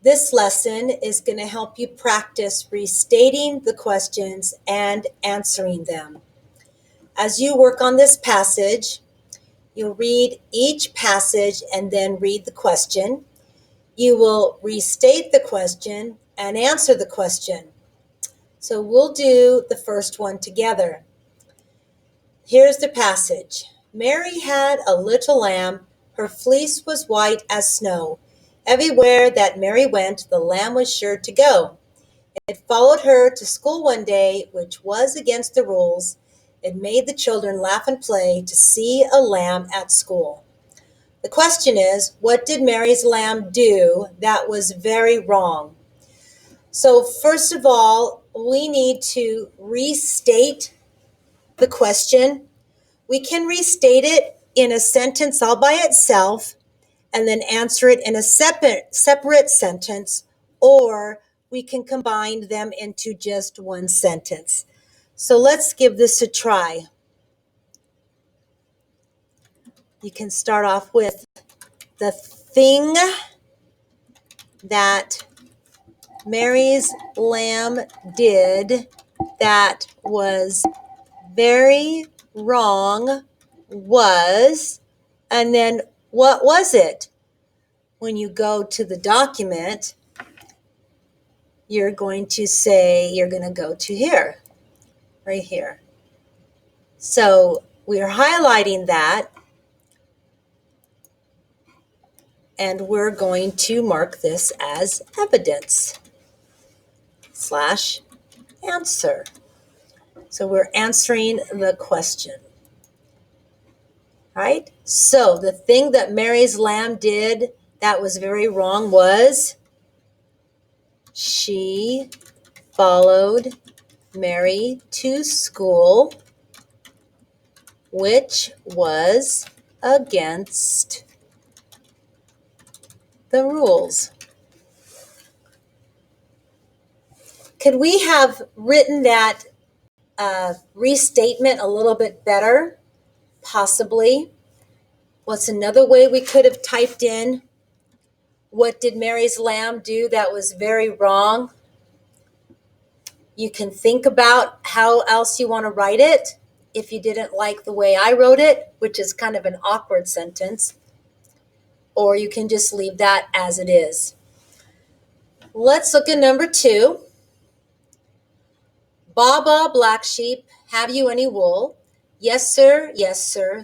This lesson is going to help you practice restating the questions and answering them. As you work on this passage, you'll read each passage and then read the question. You will restate the question and answer the question. So we'll do the first one together. Here's the passage. Mary had a little lamb. Her fleece was white as snow. Everywhere that Mary went, the lamb was sure to go. It followed her to school one day, which was against the rules. It made the children laugh and play to see a lamb at school. The question is, what did Mary's lamb do that was very wrong? So first of all, we need to restate the question. We can restate it in a sentence all by itself and then answer it in a separate sentence, or we can combine them into just one sentence. So let's give this a try. You can start off with the thing that Mary's lamb did that was very wrong was, and then what was it? When you go to the document, you're going to go to here, right here. So we're highlighting that, and we're going to mark this as evidence / answer. So we're answering the question, right? So the thing that Mary's lamb did that was very wrong was she followed Mary to school, which was against the rules. Could we have written that restatement a little bit better? Possibly. What's another way we could have typed in, what did Mary's lamb do that was very wrong? You can think about how else you want to write it if you didn't like the way I wrote it, which is kind of an awkward sentence, or you can just leave that as it is. Let's look at number 2. Baa, black sheep, have you any wool? Yes, sir,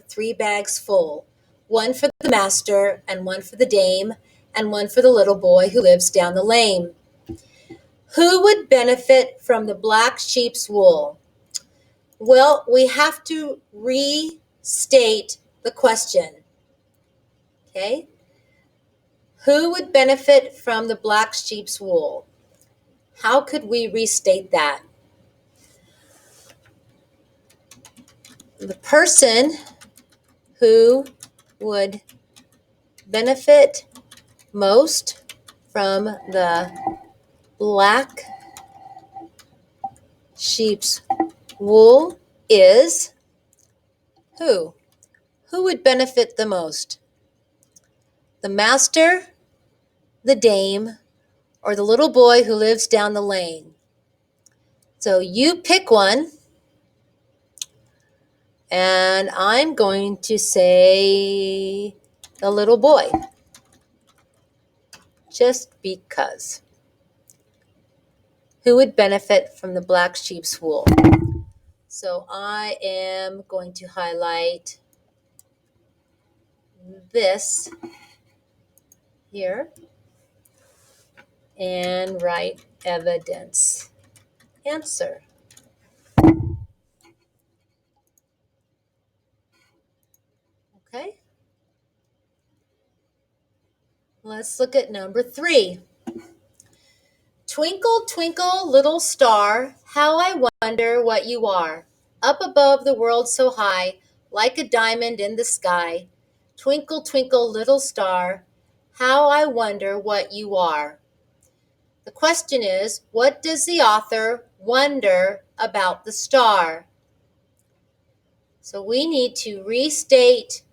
3 bags full. 1 for the master, and 1 for the dame, and 1 for the little boy who lives down the lane. Who would benefit from the black sheep's wool? Well, we have to restate the question. Okay? Who would benefit from the black sheep's wool? How could we restate that? The person who would benefit most from the black sheep's wool is who? Who would benefit the most? The master, the dame, or the little boy who lives down the lane? So you pick one, and I'm going to say the little boy, just because. Who would benefit from the black sheep's wool? So I am going to highlight this here and write evidence. Answer. Okay. Let's look at number 3. Twinkle, twinkle, little star, how I wonder what you are. Up above the world so high, like a diamond in the sky. Twinkle, twinkle, little star, how I wonder what you are. The question is, what does the author wonder about the star? So we need to restate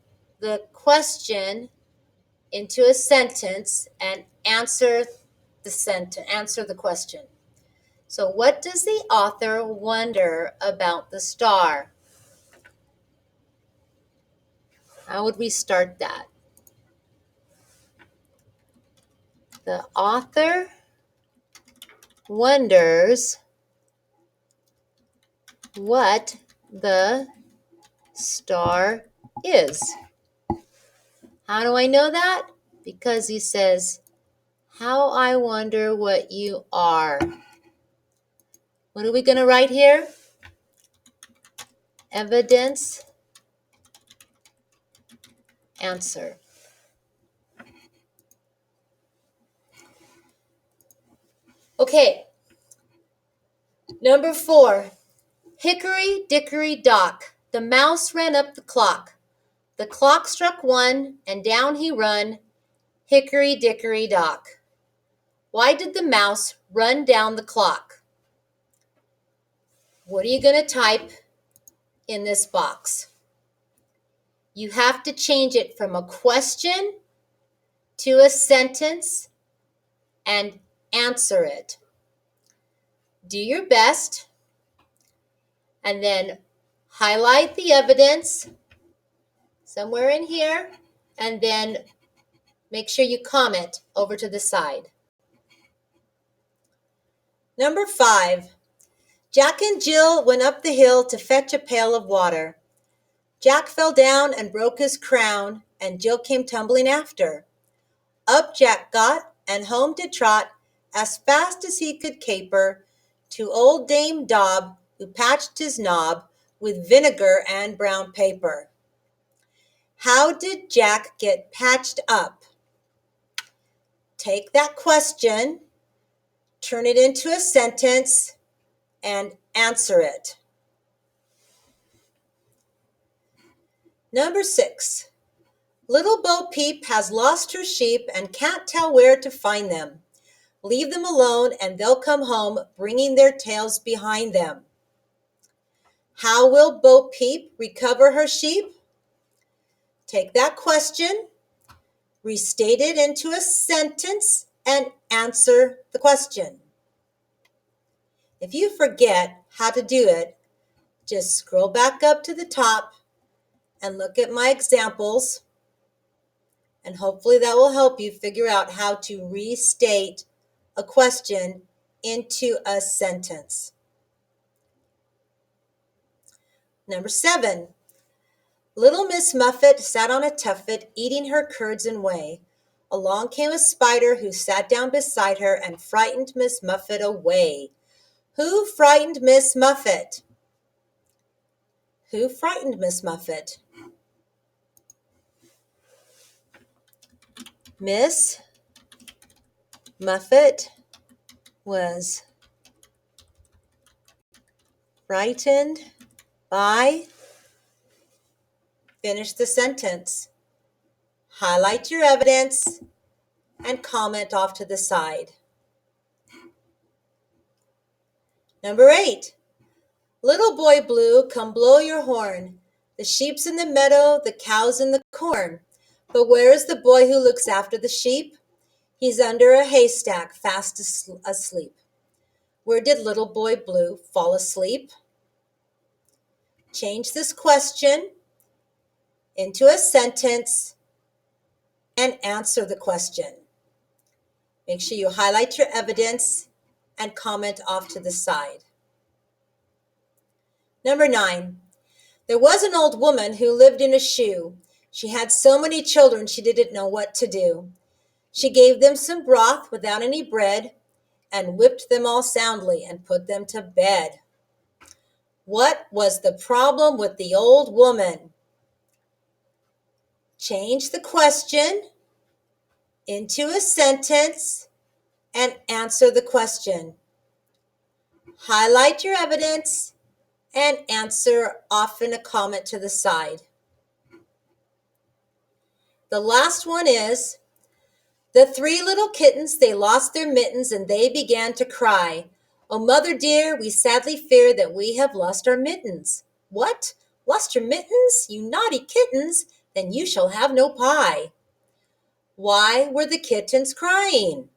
the question into a sentence and answer answer the question. So what does the author wonder about the star? How would we start that? The author wonders what the star is. How do I know that? Because he says, how I wonder what you are. What are we going to write here? Evidence, answer. Okay. Number 4. Hickory dickory dock, the mouse ran up the clock. The clock struck 1, and down he run, hickory dickory dock. Why did the mouse run down the clock? What are you going to type in this box? You have to change it from a question to a sentence and answer it. Do your best, and then highlight the evidence somewhere in here, and then make sure you comment over to the side. Number 5. Jack and Jill went up the hill to fetch a pail of water. Jack fell down and broke his crown, and Jill came tumbling after. Up Jack got, and home did trot, as fast as he could caper, to old Dame Dob, who patched his knob with vinegar and brown paper. How did Jack get patched up? Take that question, turn it into a sentence, and answer it. Number 6. Little Bo Peep has lost her sheep and can't tell where to find them. Leave them alone and they'll come home, bringing their tails behind them. How will Bo Peep recover her sheep? Take that question, restate it into a sentence, and answer the question. If you forget how to do it, just scroll back up to the top and look at my examples, and hopefully that will help you figure out how to restate a question into a sentence. Number 7. Little Miss Muffet sat on a tuffet, eating her curds and whey. Along came a spider who sat down beside her and frightened Miss Muffet away. Who frightened Miss Muffet? Who frightened Miss Muffet? Miss Muffet was frightened by. Finish the sentence. Highlight your evidence and comment off to the side. Number 8. Little Boy Blue, come blow your horn. The sheep's in the meadow, the cow's in the corn. But where is the boy who looks after the sheep? He's under a haystack, fast asleep. Where did Little Boy Blue fall asleep? Change this question into a sentence and answer the question. Make sure you highlight your evidence and comment off to the side. Number 9. There was an old woman who lived in a shoe. She had so many children she didn't know what to do. She gave them some broth without any bread and whipped them all soundly and put them to bed. What was the problem with the old woman? Change the question into a sentence and answer the question. Highlight your evidence and answer off in a comment to the side. The last one is, the 3 little kittens, they lost their mittens and they began to cry. Oh, mother dear, we sadly fear that we have lost our mittens. What? Lost your mittens? You naughty kittens, then you shall have no pie. Why were the kittens crying?